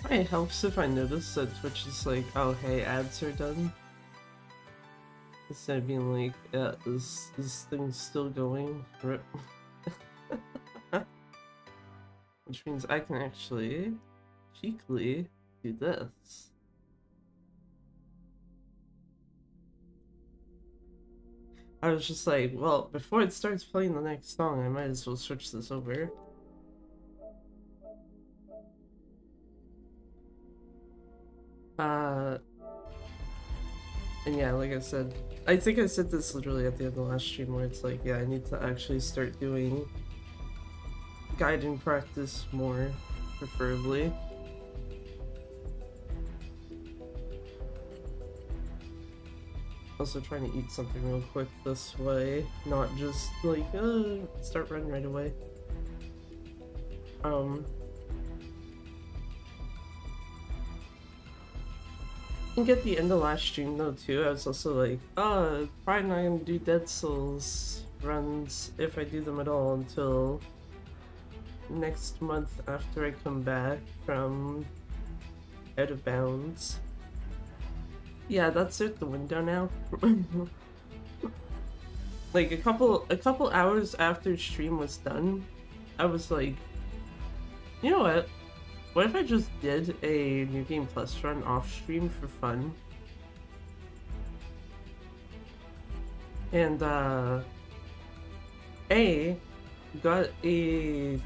It helps if I notice that Twitch is like, oh hey, ads are done. Instead of being like, this thing's still going. Rip. Which means I can actually cheekily do this. I was just like, well, before it starts playing the next song, I might as well switch this over. And yeah, like I said, I think I said this literally at the end of the last stream where it's like, yeah, I need to actually start doing Gaiden practice more, preferably. Also trying to eat something real quick this way, not just like, start running right away. I think at the end of last stream though too, I was also like, probably not gonna do Dead Souls runs if I do them at all until next month after I come back from Out of Bounds. Yeah, that's out the window now. Like a couple hours after stream was done, I was like, you know what? What if I just did a New Game Plus run off stream for fun? And got a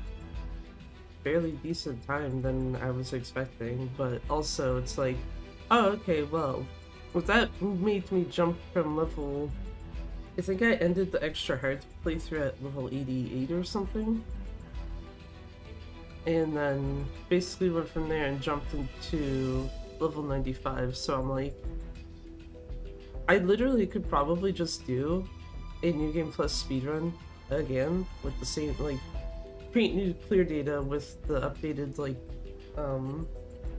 fairly decent time than I was expecting, but also it's like, oh okay, well, that made me jump from level, I think I ended the extra hard playthrough at level 88 or something, and then basically went from there and jumped into level 95. So I'm like, I literally could probably just do a New Game Plus speedrun again with the same, like, create new clear data with the updated, like,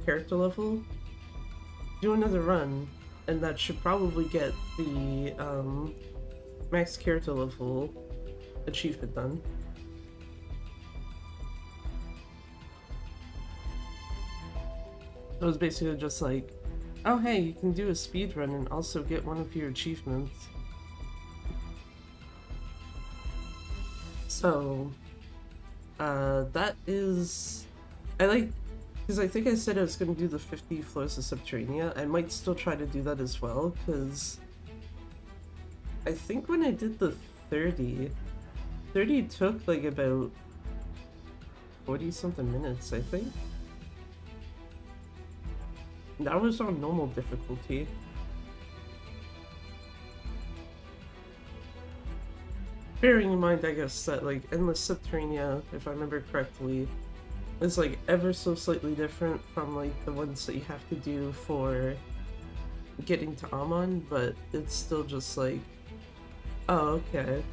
character level, do another run, and that should probably get the max character level achievement done. It was basically just like, oh hey, you can do a speedrun and also get one of your achievements. So, that is, I like, because I think I said I was going to do the 50 floors of Subterranea. I might still try to do that as well, because I think when I did the 30 took like about 40 something minutes, I think. That was on normal difficulty. Bearing in mind, I guess, that like Endless Subterranea, if I remember correctly, is like ever so slightly different from like the ones that you have to do for getting to Amon, but it's still just like, oh okay.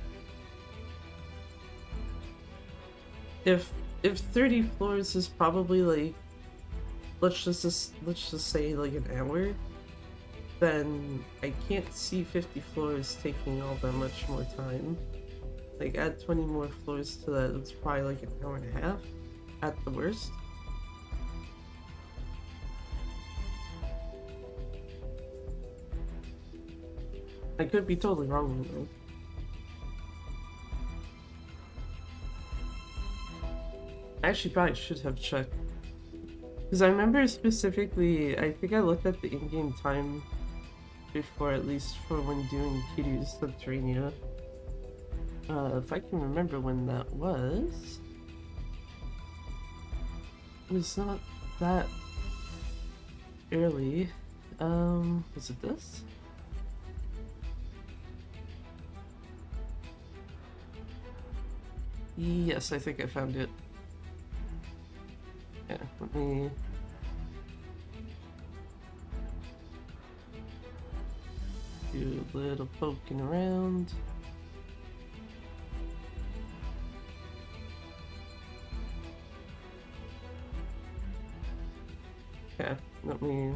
If 30 floors is probably like, let's just say like an hour, then I can't see 50 floors taking all that much more time. Like, add 20 more floors to that, it's probably like an hour and a half at the worst. I could be totally wrong though. I actually probably should have checked. Because I remember specifically, I think I looked at the in-game time before, at least for when doing Kiryu's Subterranea. If I can remember when that was. It was not that early. Was it this? Yes, I think I found it. Yeah, let me... do a little poking around. Okay, let me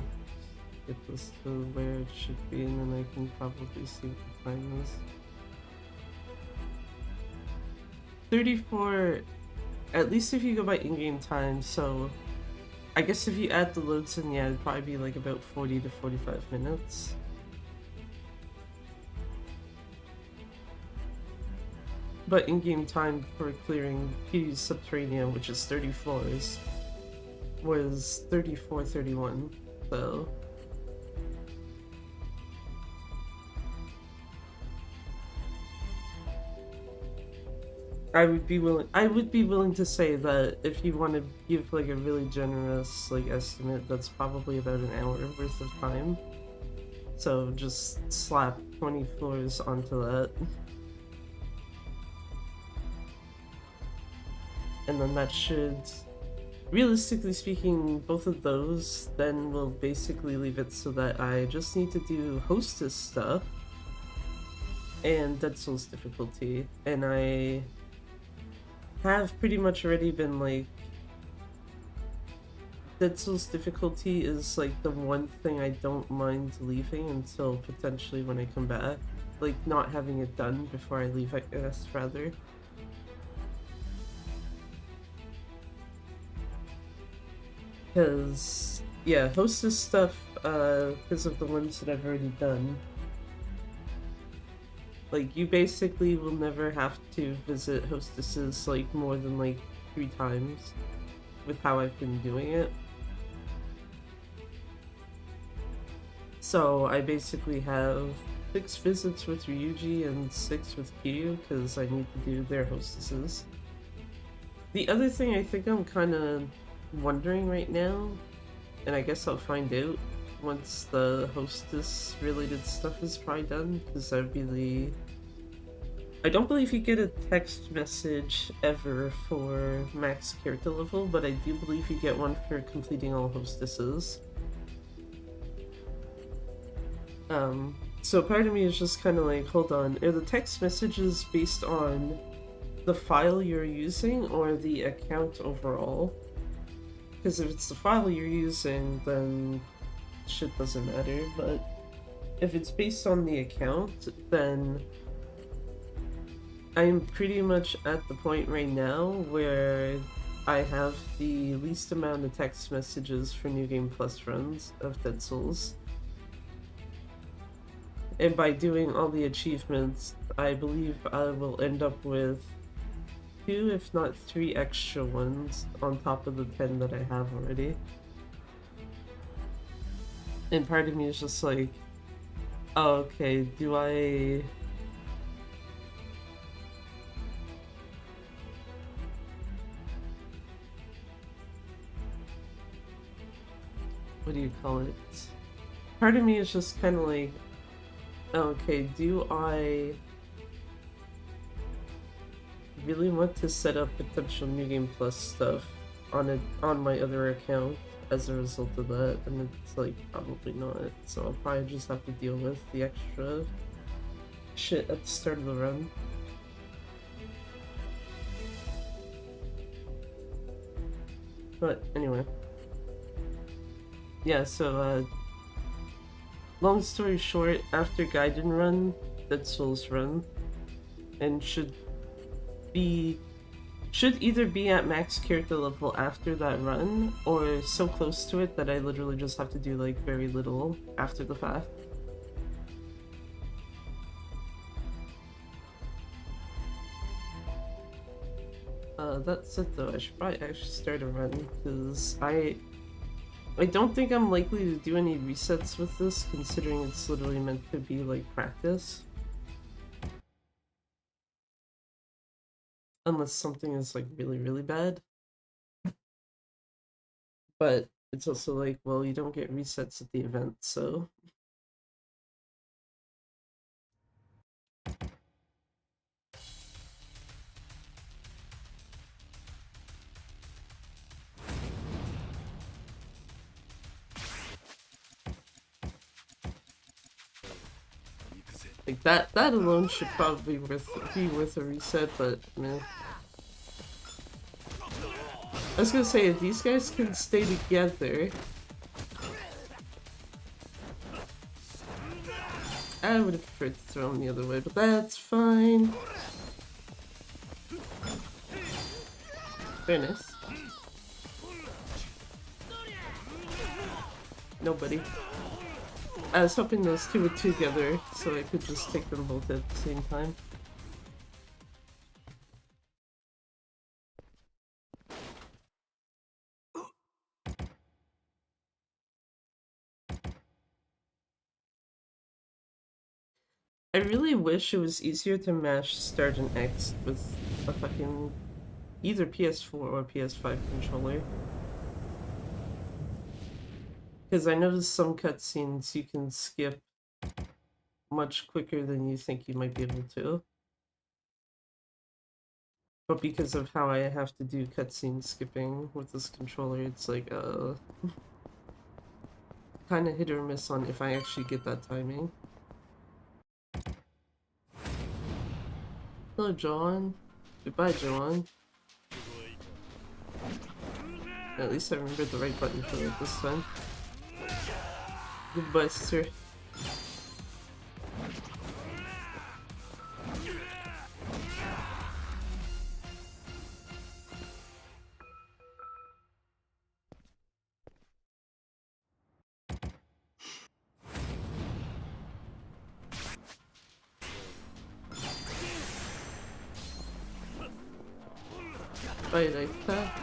get this to where it should be, and then I can probably see if I find this. 34, at least if you go by in-game time, so I guess if you add the loads in, yeah, it'd probably be like about 40 to 45 minutes. But in-game time for clearing Kiryu's subterranea, which is 30 floors, was 34-31, so... I would be willing to say that if you want to give like a really generous like estimate, that's probably about an hour worth of time. So just slap 20 floors onto that. And then that should, realistically speaking, both of those then will basically leave it so that I just need to do hostess stuff and Dead Souls difficulty, and I have pretty much already been like, Dead Souls difficulty is like the one thing I don't mind leaving until potentially when I come back. Like not having it done before I leave, I guess, rather. Because, yeah, hostess stuff, because of the ones that I've already done. Like, you basically will never have to visit hostesses, like, more than, like, 3 times with how I've been doing it. So, I basically have 6 visits with Ryuji and 6 with Kiryu, because I need to do their hostesses. The other thing I think I'm kind of wondering right now, and I guess I'll find out once the hostess related stuff is probably done, because that would be the... I don't believe you get a text message ever for max character level, but I do believe you get one for completing all hostesses. So part of me is just kind of like, hold on, are the text messages based on the file you're using or the account overall? Because if it's the file you're using, then shit doesn't matter, but if it's based on the account, then I'm pretty much at the point right now where I have the least amount of text messages for New Game Plus runs of Dead Souls. And by doing all the achievements, I believe I will end up with 2, if not 3 extra ones on top of the 10 that I have already. And part of me is just like, oh, okay, do I... What do you call it? Part of me is just kind of like, okay, do I really want to set up potential New Game Plus stuff on my other account as a result of that? And it's like, probably not. So I'll probably just have to deal with the extra shit at the start of the run. But anyway. Yeah, so long story short, after Gaiden run, Dead Souls run, and should either be at max character level after that run, or so close to it that I literally just have to do like very little after the fact. That's it though. I should probably actually start a run, because I don't think I'm likely to do any resets with this, considering it's literally meant to be like practice. Unless something is like really, really bad. But it's also like, well, you don't get resets at the event, so... Like that alone should probably be worth a reset, but meh. I was gonna say, if these guys can stay together, I would have preferred to throw them the other way, but that's fine. Very nice. Nobody. I was hoping those two were together so I could just take them both at the same time. I really wish it was easier to mash start and X with a fucking either PS4 or PS5 controller. Because I noticed some cutscenes you can skip much quicker than you think you might be able to. But because of how I have to do cutscene skipping with this controller, it's like, kind of hit or miss on if I actually get that timing. Hello, John. Goodbye, John. At least I remembered the right button for it this time. Goodbye, sir. Bye, like that.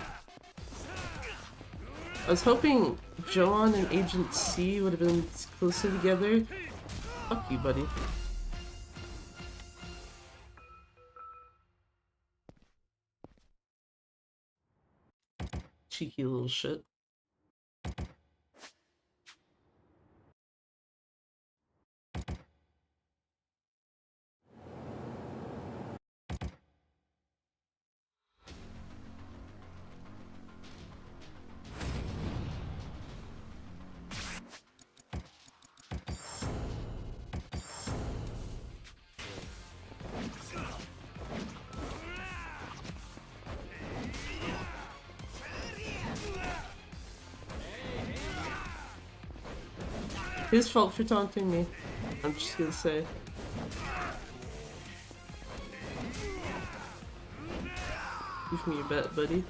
I was hoping Joan and Agent C would have been closer together. Fuck you, buddy. Cheeky little shit. His fault for taunting me. I'm just gonna say. Give me your bet, buddy.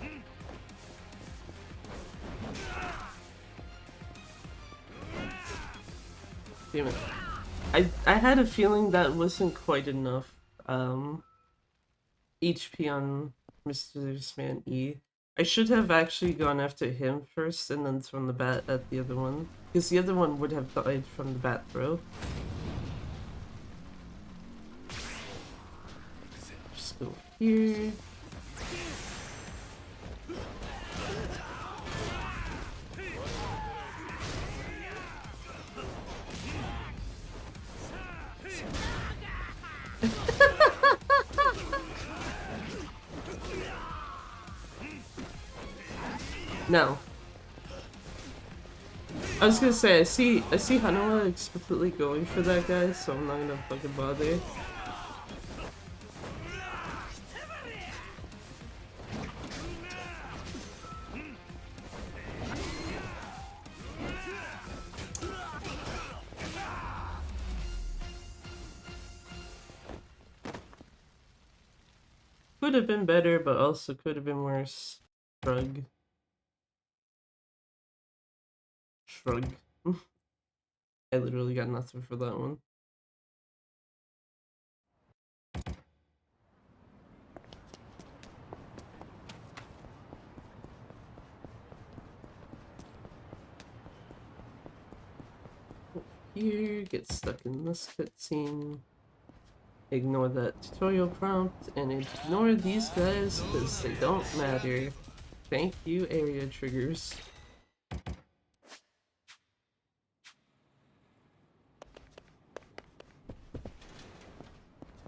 Damn it. I had a feeling that wasn't quite enough HP on Mr. Man E. I should have actually gone after him first and then thrown the bat at the other one. Because the other one would have died from the bat throw. Just go here. No. I was gonna say, I see Hanawa explicitly going for that guy, so I'm not gonna fucking bother. Could have been better, but also could have been worse. Shrug. Shrug. I literally got nothing for that one. Here, get stuck in this cutscene. Ignore that tutorial prompt and ignore these guys because they don't matter. Thank you, area triggers.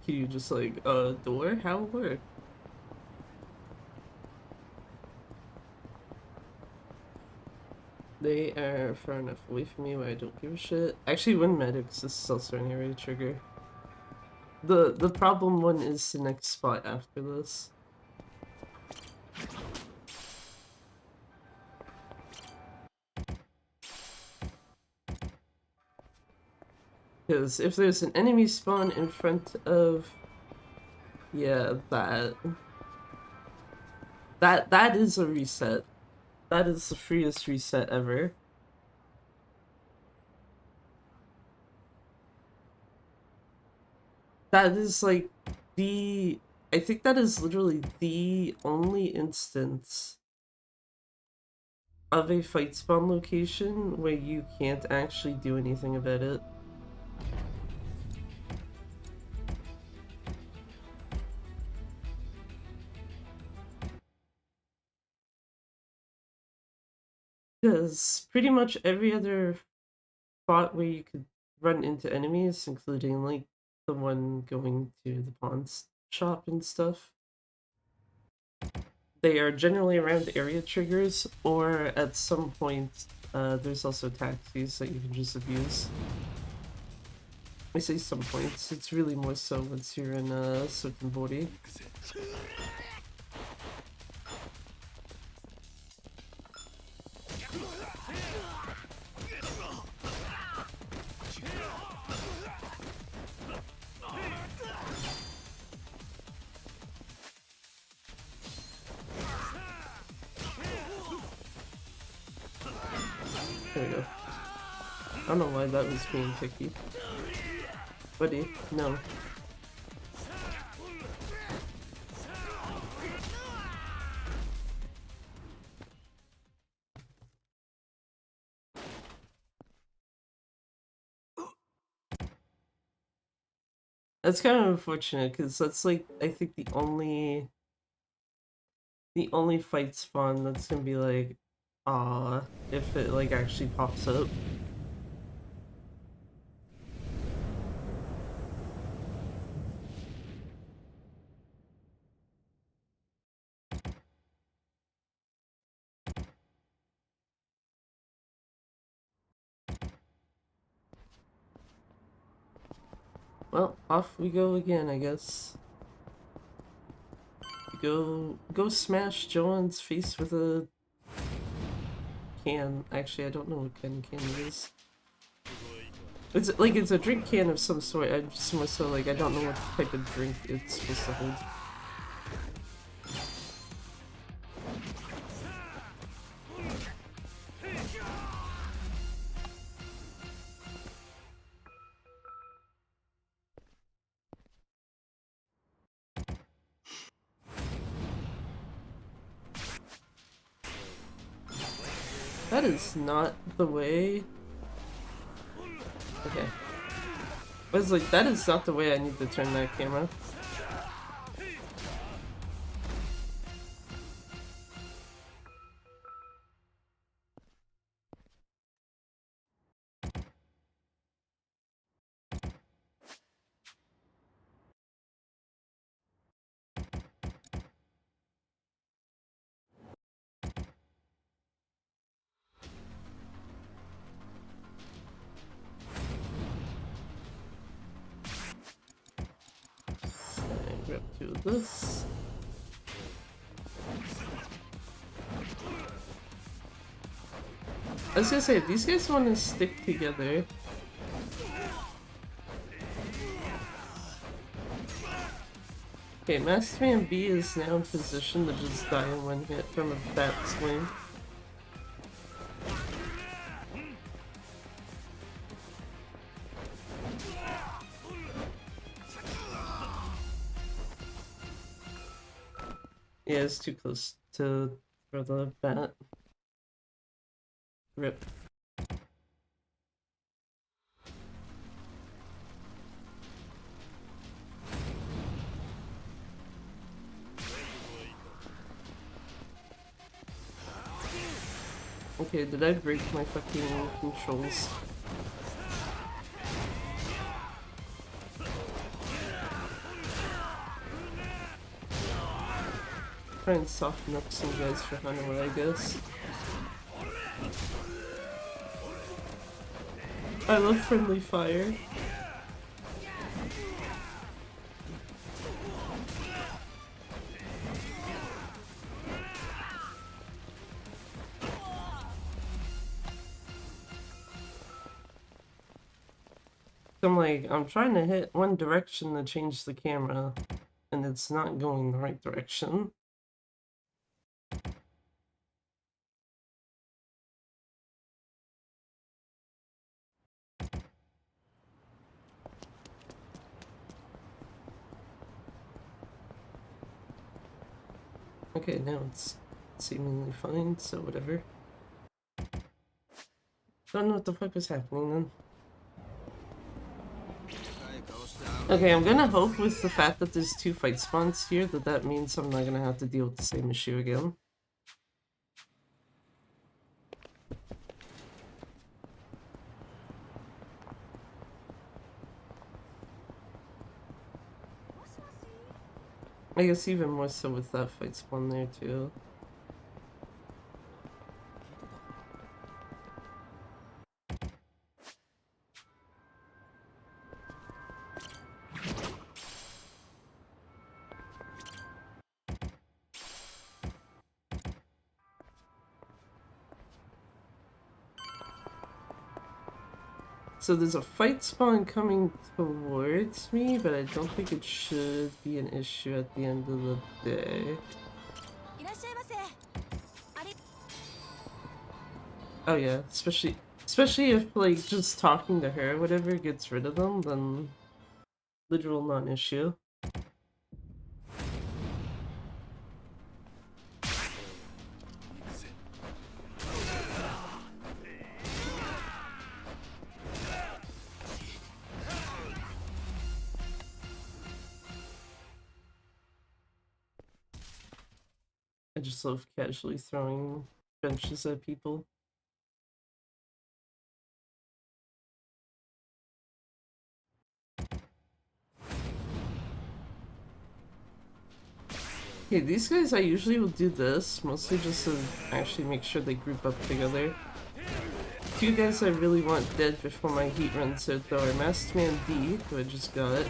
Can you just like, door? How it work? They are far enough away from me where I don't give a shit. Actually, when medics, this is also an area trigger. The problem one is the next spot after this. Because if there's an enemy spawn in front of... Yeah, that is a reset. That is the freest reset ever. That is like the... I think that is literally the only instance of a fight spawn location where you can't actually do anything about it. Because pretty much every other spot where you could run into enemies, including like the one going to the pawn shop and stuff, they are generally around area triggers, or at some point, there's also taxis that you can just abuse. I say some points, it's really more so once you're in a certain body. There we go. I don't know why that was being picky. Buddy, no. That's kind of unfortunate, because that's like, I think the only fight spawn that's gonna be like, if it like actually pops up. Well, off we go again, I guess. Go smash Joan's face with a can. Actually, I don't know what kind of can it is. It's like, it's a drink can of some sort. I'm just more so like, I don't know what type of drink it's supposed to hold. That is not the way. Okay. I was like, that is not the way I need to turn that camera. And grab two of this. I was gonna say, if these guys want to stick together, okay, Master Man B is now in position to just die in one hit from a bat swing. Yeah, it's too close to throw the bat. Rip. Okay, did I break my fucking controls? Try and soften up some guys for Hunter, I guess. I love friendly fire. I'm like, I'm trying to hit one direction to change the camera, and it's not going the right direction. Okay, now it's seemingly fine, so whatever. Don't know what the fuck was happening then. Okay, I'm gonna hope with the fact that there's 2 fight spawns here that means I'm not gonna have to deal with the same issue again. I guess even more so with that fight spawn there too. So there's a fight spawn coming towards me, but I don't think it should be an issue at the end of the day. Oh yeah, especially if like just talking to her or whatever gets rid of them, then literal non-issue. I just love casually throwing benches at people. Okay, these guys I usually will do this, mostly just to actually make sure they group up together. 2 guys I really want dead before my heat runs out though are Masked Man D, who I just got.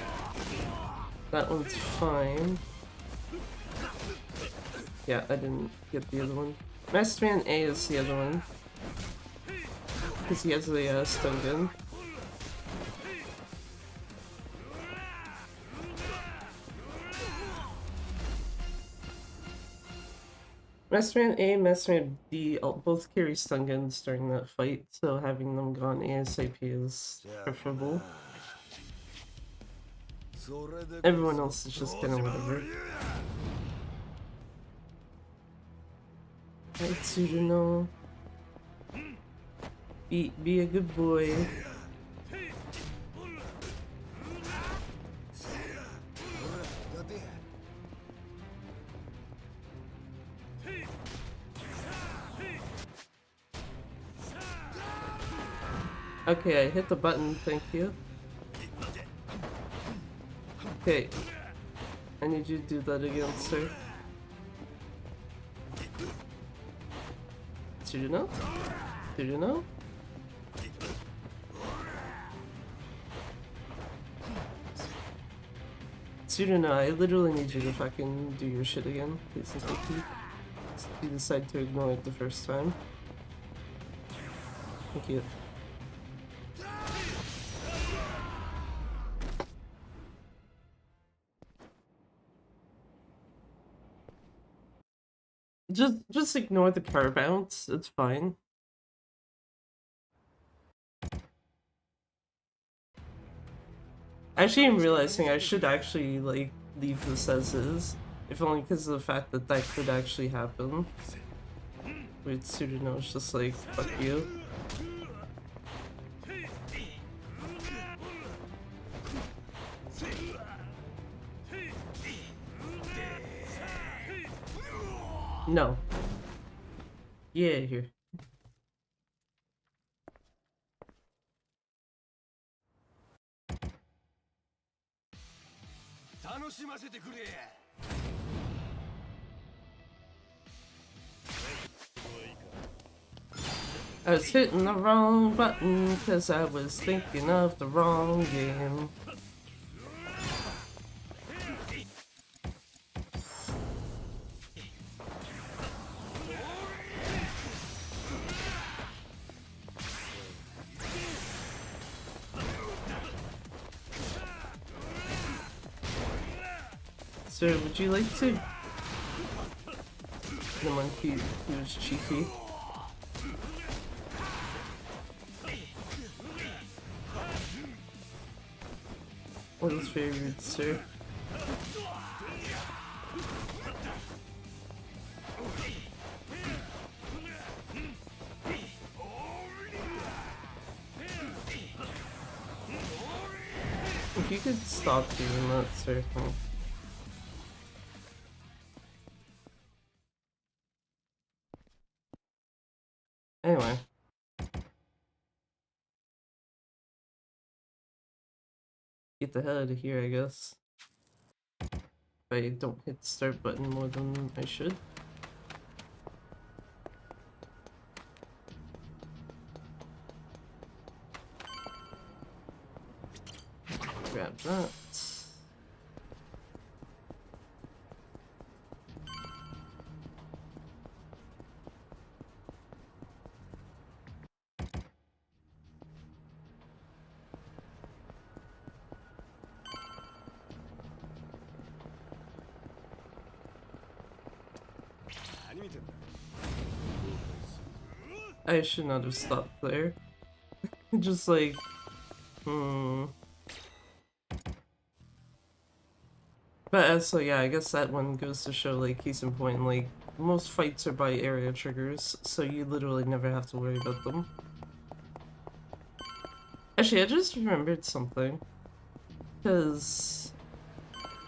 That one's fine. Yeah, I didn't get the other one. Masked Man A is the other one. Because he has the stun gun. Masked Man A and Masked Man D both carry stun guns during that fight, so having them gone ASAP is preferable. Everyone else is just kind of whatever. Right, Tsuruno. Be a good boy. Okay, I hit the button, thank you. Okay. I need you to do that again, sir. Tsuruno? Tsuruno? Tsuruno, I literally need you to fucking do your shit again, please and thank you. You decide to ignore it the first time. Thank you. Just ignore the car bounce, it's fine. Actually, I'm realizing I should actually, like, leave this as is. If only because of the fact that that could actually happen. With Tsuruno, it's just like, fuck you. No. Yeah, here. I was hitting the wrong button because I was thinking of the wrong game. Sir, would you like to... The monkey who was cheeky. What is very rude, sir? if you could stop doing that, certainly. Anyway. Get the hell out of here, I guess. If I don't hit the start button more than I should. Grab that. I should not have stopped there. Just like, But so yeah, I guess that one goes to show, like, case in point, like, most fights are by area triggers, so you literally never have to worry about them. Actually, I just remembered something. Because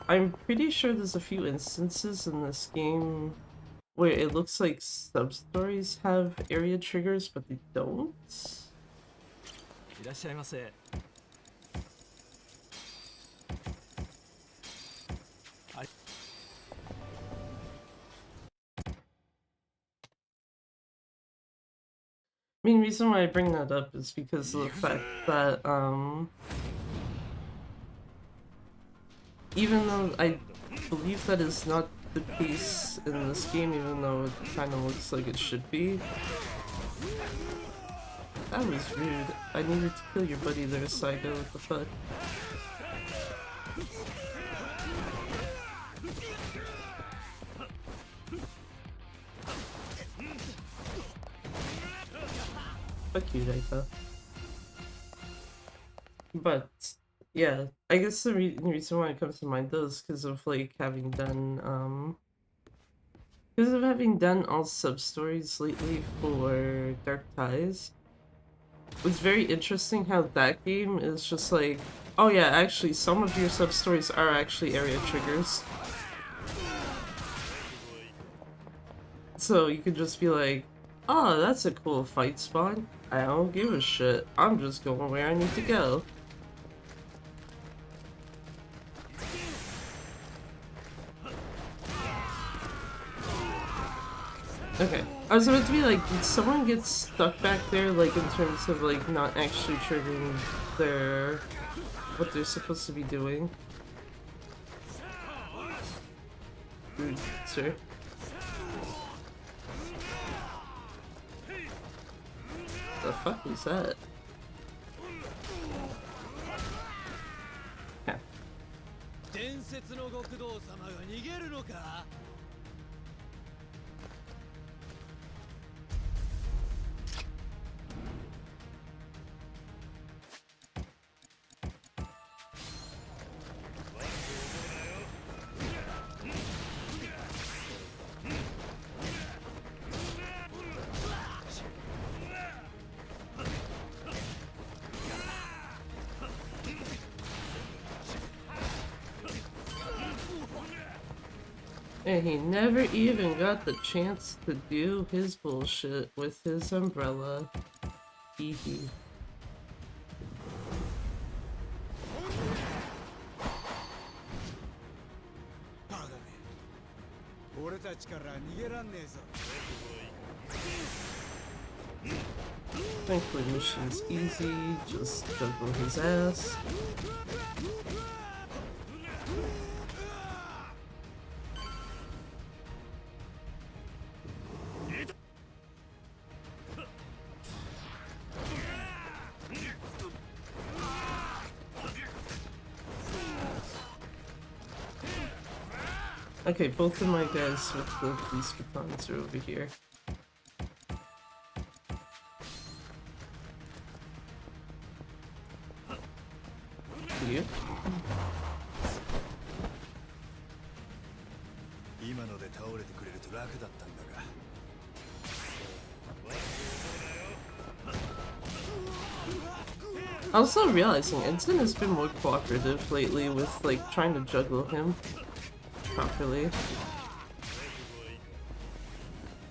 I'm pretty sure there's a few instances in this game where it looks like sub-stories have area triggers, but they don't. I mean, the reason why I bring that up is because of the fact that, even though I believe that is not the case in this game, even though it kind of looks like it should be. That was rude. I needed to kill your buddy there, Saigo, what the fuck? Fuck you, Raika. But, yeah, I guess the reason why it comes to mind though is because of, like, having done, because of having done all sub-stories lately for Dark Ties. It's very interesting how that game is just like, oh yeah, actually some of your sub-stories are actually area triggers. So you could just be like, oh, that's a cool fight spawn. I don't give a shit. I'm just going where I need to go. Okay. I was about to be like, did someone get stuck back there, like, in terms of, like, not actually triggering their... what they're supposed to be doing? Rude, sir. The fuck was that? Yeah. And he never even got the chance to do his bullshit with his umbrella. Hee hee. Thankfully, mission's easy. Just juggle his ass. Okay, both of my guys with the police batons are over here. You? Also realizing Ensign has been more cooperative lately with like trying to juggle him properly.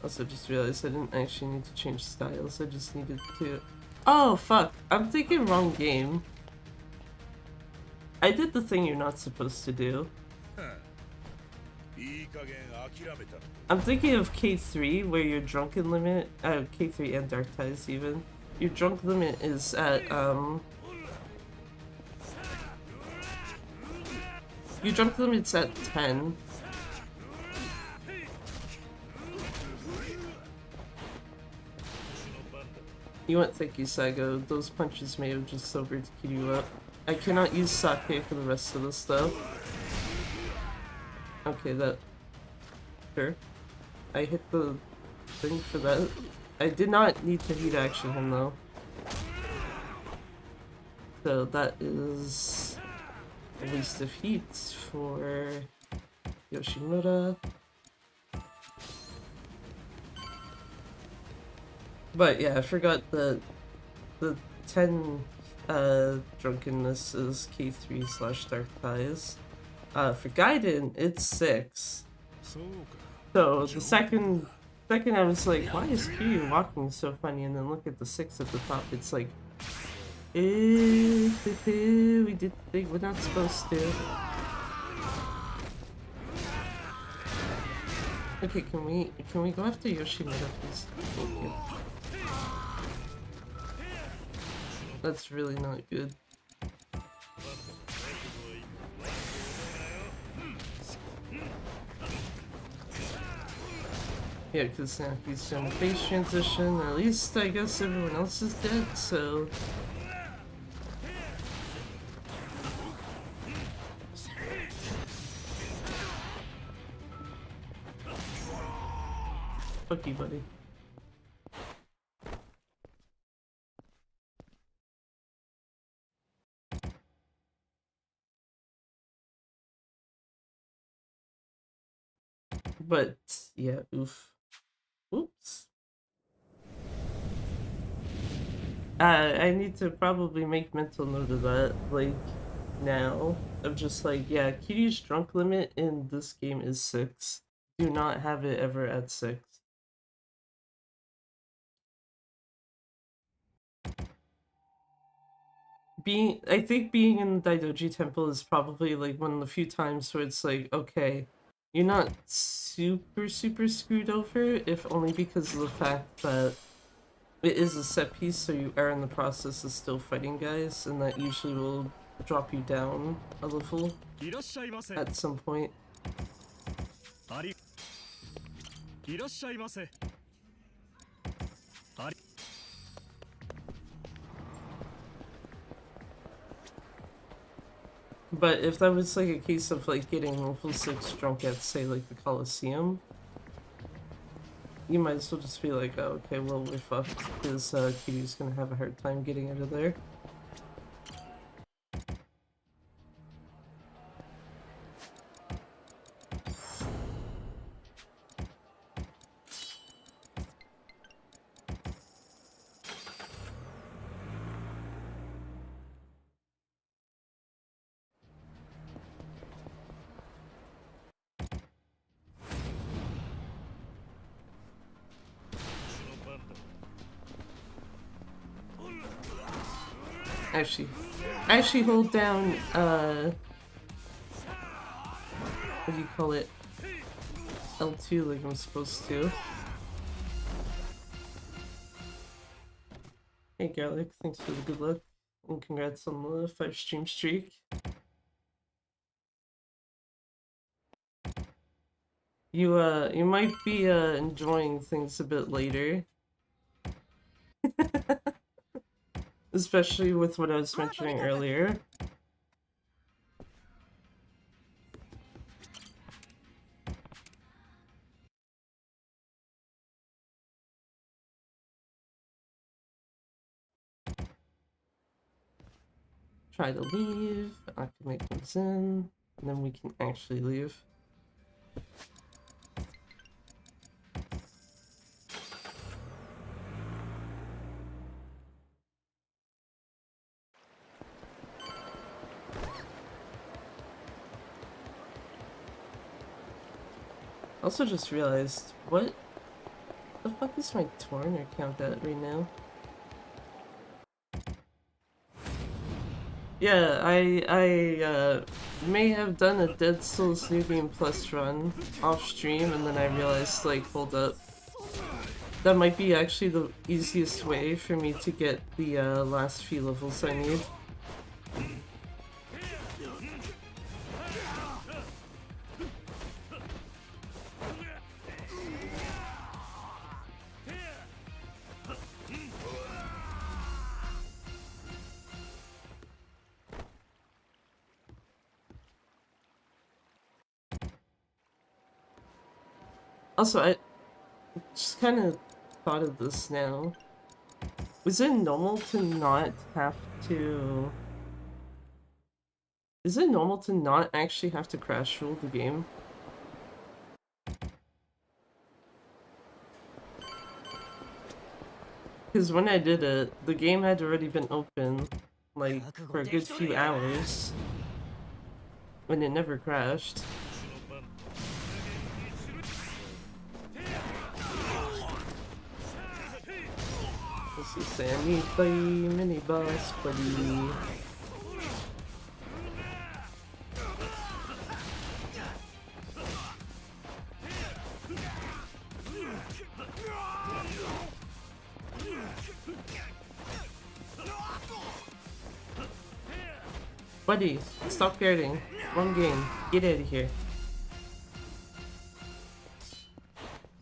Also just realized I didn't actually need to change styles, I just needed to... Oh fuck, I'm thinking wrong game. I did the thing you're not supposed to do. I'm thinking of K3 where your drunken limit, K3 and Dark Ties even. Your drunk limit is at, your drunk limit's at 10. You went thank you, Saigo. Those punches may have just sobered Kiryu up. I cannot use sake for the rest of this though. Okay, that... Sure. I hit the thing for that. I did not need to heat action him though. So that is a waste of heat for Yoshimura. But yeah, I forgot that the 10 drunkenness is K3/Dark Ties. For Gaiden, it's 6. So the second I was like, why is Kiryu walking so funny? And then look at the 6 at the top. It's like, we did the thing we're not supposed to. Okay, can we go after Yoshimura, please? Thank you. That's really not good. Yeah, because now he's done a phase transition. At least I guess everyone else is dead, so... Fuck you, buddy. But, yeah, oof. Oops. I need to probably make mental note of that, like, now. Of just like, yeah, Kiryu's drunk limit in this game is 6. Do not have it ever at 6. I think being in the Daidoji Temple is probably like one of the few times where it's like, okay, you're not super screwed over, if only because of the fact that it is a set piece, so you are in the process of still fighting guys, and that usually will drop you down a level at some point. But if that was like a case of like getting level 6 drunk at, say, like the Coliseum, you might as well just be like, oh, okay, well, we're fucked, because Kiryu's gonna have a hard time getting out of there. Actually hold down, what do you call it? L2 like I'm supposed to. Hey Garlic, thanks for the good luck, and congrats on the 5 stream streak. You might be, enjoying things a bit later. Especially with what I was mentioning earlier. Try to leave, activate comes in, and then we can actually leave. Also just realized, what the fuck is my Torner count at right now? Yeah, I may have done a Dead Souls New Game Plus run off stream, and then I realized, like, hold up. That might be actually the easiest way for me to get the last few levels I need. Also, I just kind of thought of this now. Was it normal to not have to... Is it normal to not actually have to crash rule the game? Because when I did it, the game had already been open, like, for a good few hours, when it never crashed. This is Sammy play mini boss buddy. Buddy, stop guarding. One game. Get out of here.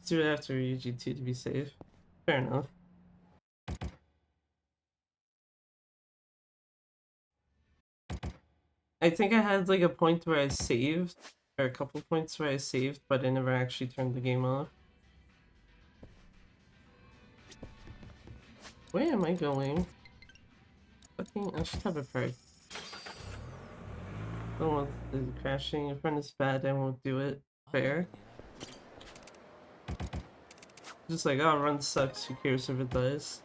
Do it after UG2 to be safe. Fair enough. I think I had like a point where I saved, or a couple points where I saved, but I never actually turned the game off. Where am I going? Fucking, I should have a part. Don't want the crashing. If run is bad, I won't do it. Fair. Just like, oh, run sucks, who cares if it does?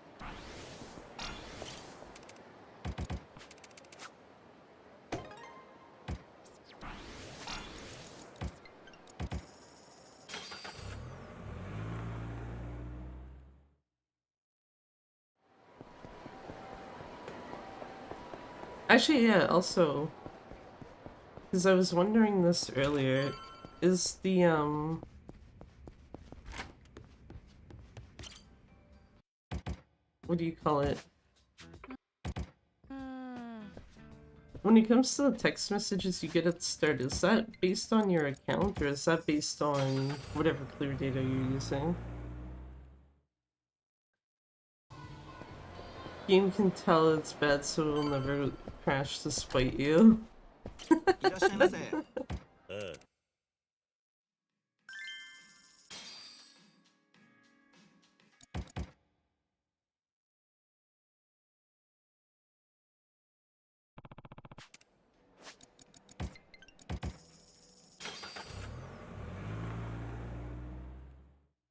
Actually, yeah, also, because I was wondering this earlier, is the, what do you call it? When it comes to the text messages you get at the start, is that based on your account, or is that based on whatever clear data you're using? Game can tell it's bad, so it'll never crash to spite you. I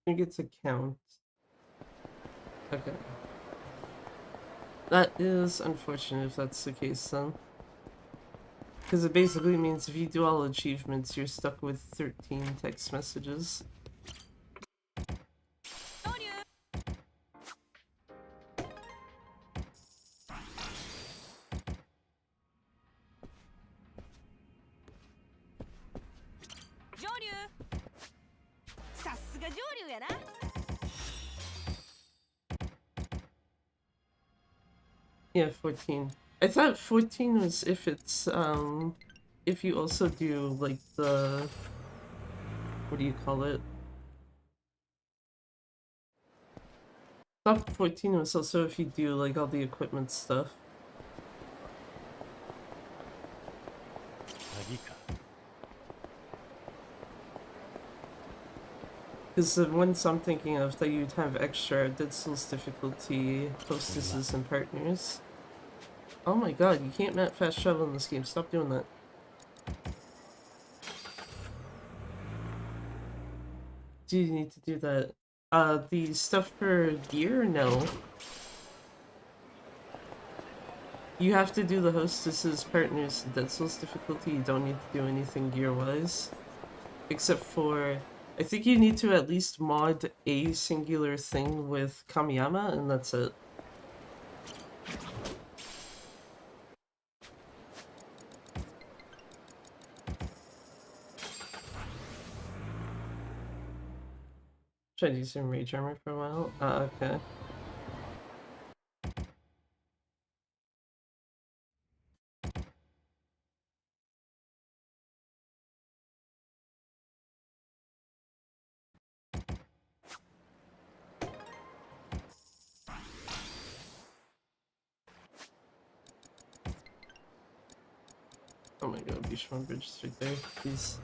think it's a count. Okay. That is unfortunate if that's the case then. Because it basically means if you do all achievements, you're stuck with 13 text messages. Yeah, 14. I thought 14 was if it's, if you also do, like, the... What do you call it? I thought 14 was also if you do, like, all the equipment stuff. Because the ones I'm thinking of that you'd have extra Dead Souls difficulty, hostesses, and partners. Oh my god, you can't map fast travel in this game. Stop doing that. Do you need to do that? The stuff for gear? No. You have to do the hostesses, partners, Dead Souls difficulty. You don't need to do anything gear-wise. Except for I think you need to at least mod a singular thing with Kamiyama, and that's it. Tried to use some rage armor for a while. Okay. Oh my god, Beachfront Bridge is right there. Please.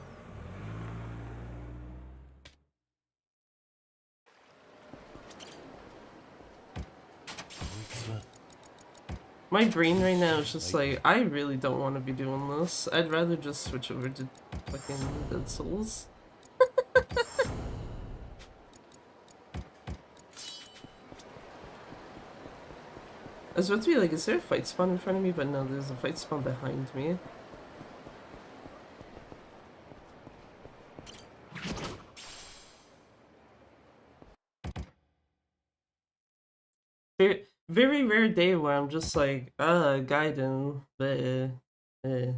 My brain right now is just like, I really don't want to be doing this. I'd rather just switch over to fucking Dead Souls. I was about to be like, is there a fight spawn in front of me? But no, there's a fight spawn behind me. Very, very rare day where I'm just like, Gaiden, eh. 2,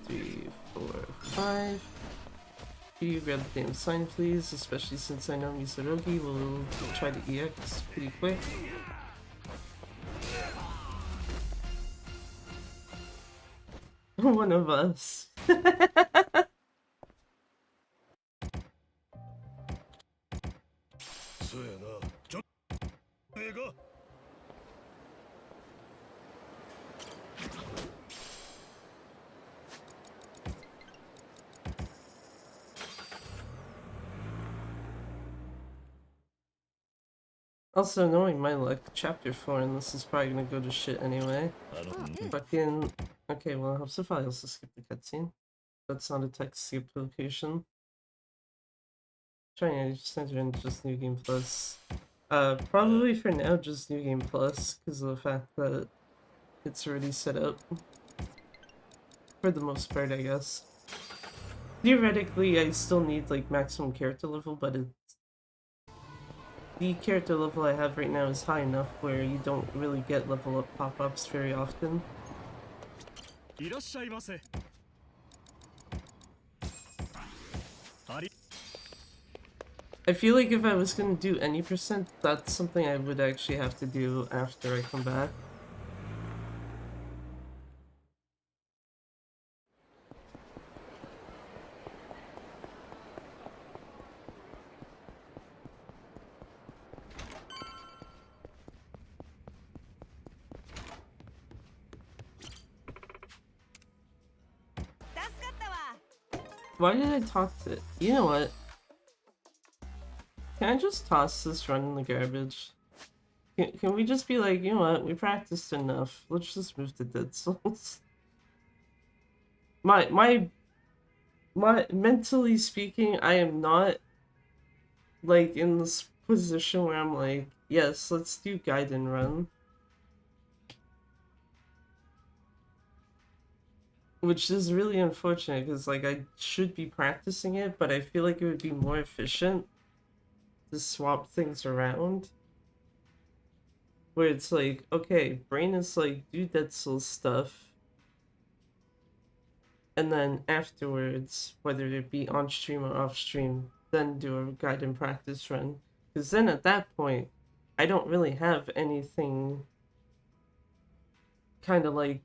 3, 4, 5. Can you grab the damn sign, please? Especially since I know Misorogi will try to EX pretty quick. One of us. Also, knowing my luck, chapter 4, and this is probably gonna go to shit anyway. Fucking. Okay, well, it helps if I also skip the cutscene. That's not a text skip location. Trying to just enter in just New Game Plus. Probably for now, just New Game Plus, because of the fact that it's already set up. For the most part, I guess. Theoretically, I still need, like, maximum character level, but the character level I have right now is high enough where you don't really get level up pop-ups very often. I feel like if I was gonna do any percent, that's something I would actually have to do after I come back. Why did I talk to... You know what? Can I just toss this run in the garbage? Can we just be like, you know what? We practiced enough. Let's just move to Dead Souls. My mentally speaking, I am not like in this position where I'm like, yes, let's do Gaiden run. Which is really unfortunate because like I should be practicing it, but I feel like it would be more efficient to swap things around. Where it's like, okay, brain is like, do Dead Souls stuff. And then afterwards, whether it be on stream or off stream, then do a Gaiden practice run. Because then at that point, I don't really have anything kind of like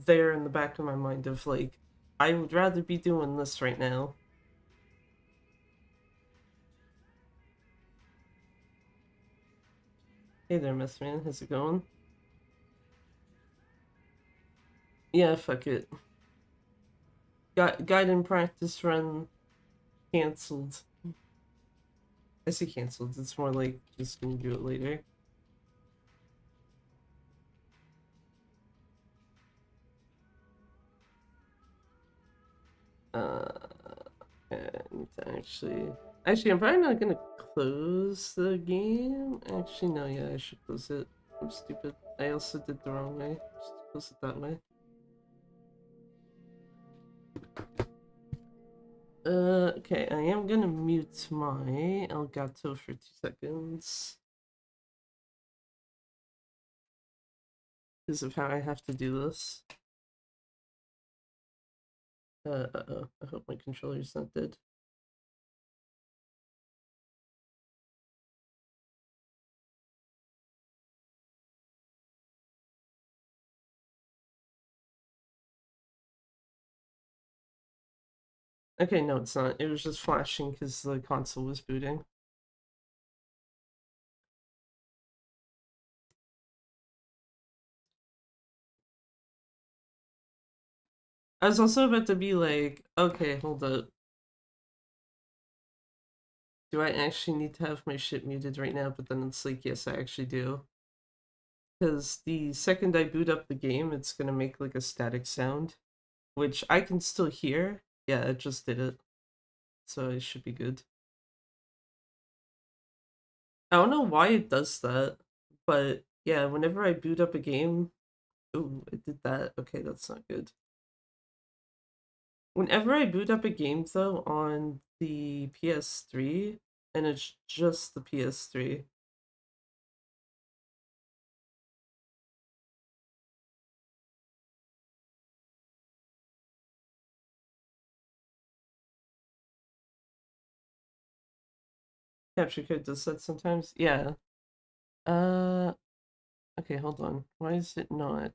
there in the back of my mind of like, I would rather be doing this right now. Hey there, Miss Man, how's it going? Yeah, fuck it. Gaiden practice run cancelled. I say cancelled, it's more like just gonna do it later. And actually, I'm probably not gonna close the game. Actually, no, yeah, I should close it. I'm stupid. I also did the wrong way. Just close it that way. Okay, I am gonna mute my Elgato for 2 seconds. Because of how I have to do this. Uh-oh. I hope my controller's not dead. Okay, no, it's not. It was just flashing because the console was booting. I was also about to be like, okay, hold up. Do I actually need to have my shit muted right now? But then it's like, yes, I actually do. Because the second I boot up the game, it's gonna make like a static sound, which I can still hear. Yeah, it just did it. So it should be good. I don't know why it does that, but yeah, whenever I boot up a game, ooh, it did that. Okay, that's not good. Whenever I boot up a game though on the PS3, and it's just the PS3. Capture code does that sometimes? Yeah. Uh, okay, hold on. Why is it not?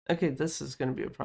Okay, this is gonna be a problem.